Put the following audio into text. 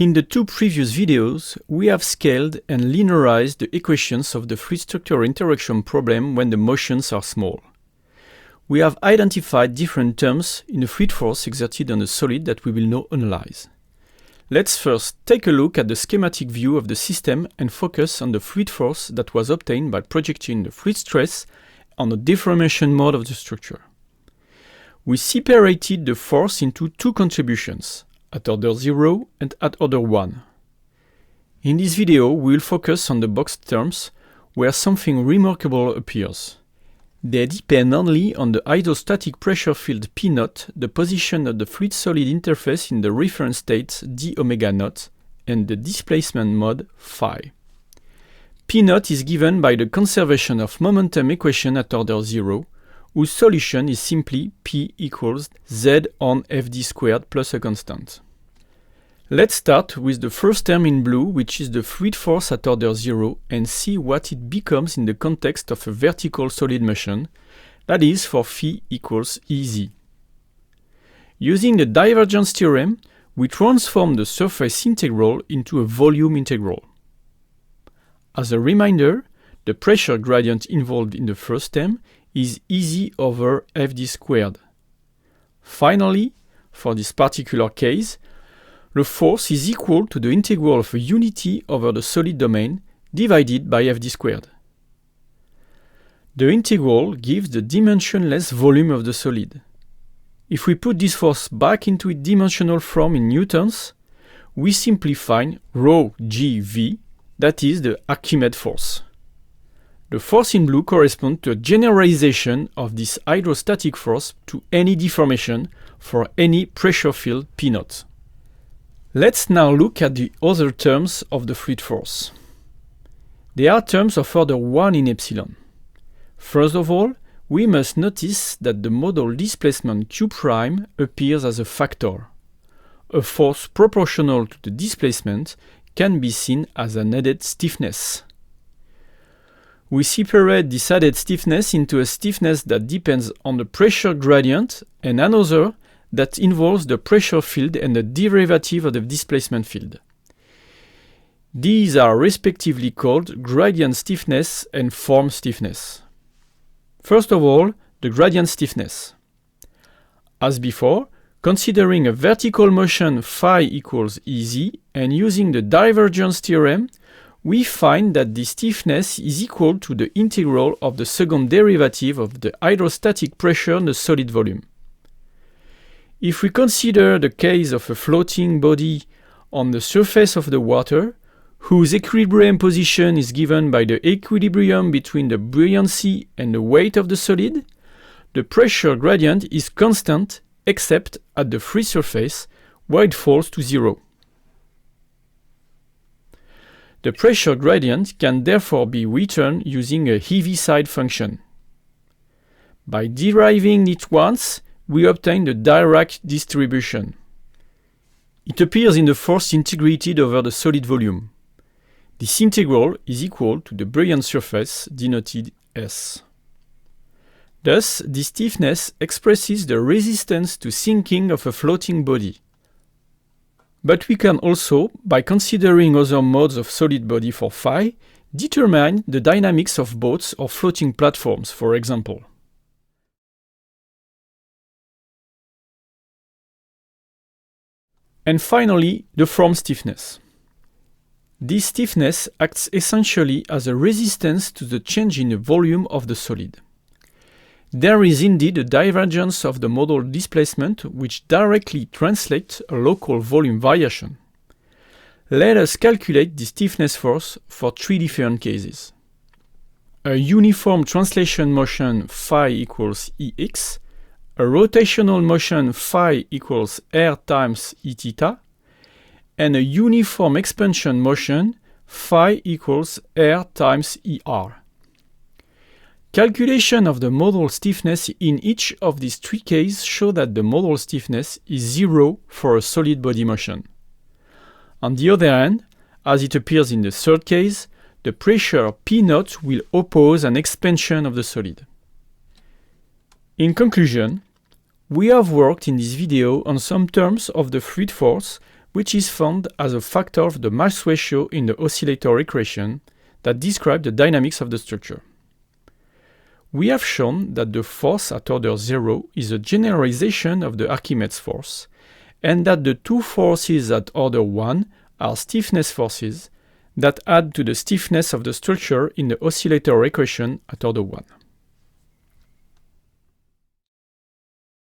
In the two previous videos, we have scaled and linearized the equations of the fluid structure interaction problem when the motions are small. We have identified different terms in the fluid force exerted on a solid that we will now analyze. Let's first take a look at the schematic view of the system and focus on the fluid force that was obtained by projecting the fluid stress on the deformation mode of the structure. We separated the force into two contributions, at order 0 and at order 1. In this video, we will focus on the boxed terms where something remarkable appears. They depend only on the hydrostatic pressure field P0, the position of the fluid-solid interface in the reference state d omega naught, and the displacement mode phi. P0 is given by the conservation of momentum equation at order 0, whose solution is simply P equals Z on Fd squared plus a constant. Let's start with the first term in blue, which is the fluid force at order 0, and see what it becomes in the context of a vertical solid motion, that is for phi equals Ez. Using the divergence theorem, we transform the surface integral into a volume integral. As a reminder, the pressure gradient involved in the first term is Ez over Fd squared. Finally, for this particular case, the force is equal to the integral of a unity over the solid domain divided by Fd squared. The integral gives the dimensionless volume of the solid. If we put this force back into its dimensional form in newtons, we simply find ρgv, that is the Archimedes force. The force in blue corresponds to a generalization of this hydrostatic force to any deformation for any pressure field P0. Let's now look at the other terms of the fluid force. They are terms of order 1 in epsilon. First of all, we must notice that the modal displacement Q' appears as a factor. A force proportional to the displacement can be seen as an added stiffness. We separate this added stiffness into a stiffness that depends on the pressure gradient and another that involves the pressure field and the derivative of the displacement field. These are respectively called gradient stiffness and form stiffness. First of all, the gradient stiffness. As before, considering a vertical motion phi equals Ez and using the divergence theorem, we find that the stiffness is equal to the integral of the second derivative of the hydrostatic pressure on the solid volume. If we consider the case of a floating body on the surface of the water, whose equilibrium position is given by the equilibrium between the buoyancy and the weight of the solid, the pressure gradient is constant except at the free surface, where it falls to 0. The pressure gradient can therefore be written using a Heaviside function. By deriving it once, we obtain the Dirac distribution. It appears in the force integrated over the solid volume. This integral is equal to the buoyant surface, denoted S. Thus, this stiffness expresses the resistance to sinking of a floating body. But we can also, by considering other modes of solid body for phi, determine the dynamics of boats or floating platforms, for example. And finally, the form stiffness. This stiffness acts essentially as a resistance to the change in the volume of the solid. There is indeed a divergence of the modal displacement which directly translates a local volume variation. Let us calculate the stiffness force for three different cases. A uniform translation motion phi equals Ex, a rotational motion phi equals r times E theta, and a uniform expansion motion phi equals r times Er. Calculation of the modal stiffness in each of these three cases show that the modal stiffness is 0 for a solid body motion. On the other hand, as it appears in the third case, the pressure P0 will oppose an expansion of the solid. In conclusion, we have worked in this video on some terms of the fluid force which is found as a factor of the mass ratio in the oscillator equation that describes the dynamics of the structure. We have shown that the force at order 0 is a generalization of the Archimedes force, and that the two forces at order 1 are stiffness forces that add to the stiffness of the structure in the oscillator equation at order 1.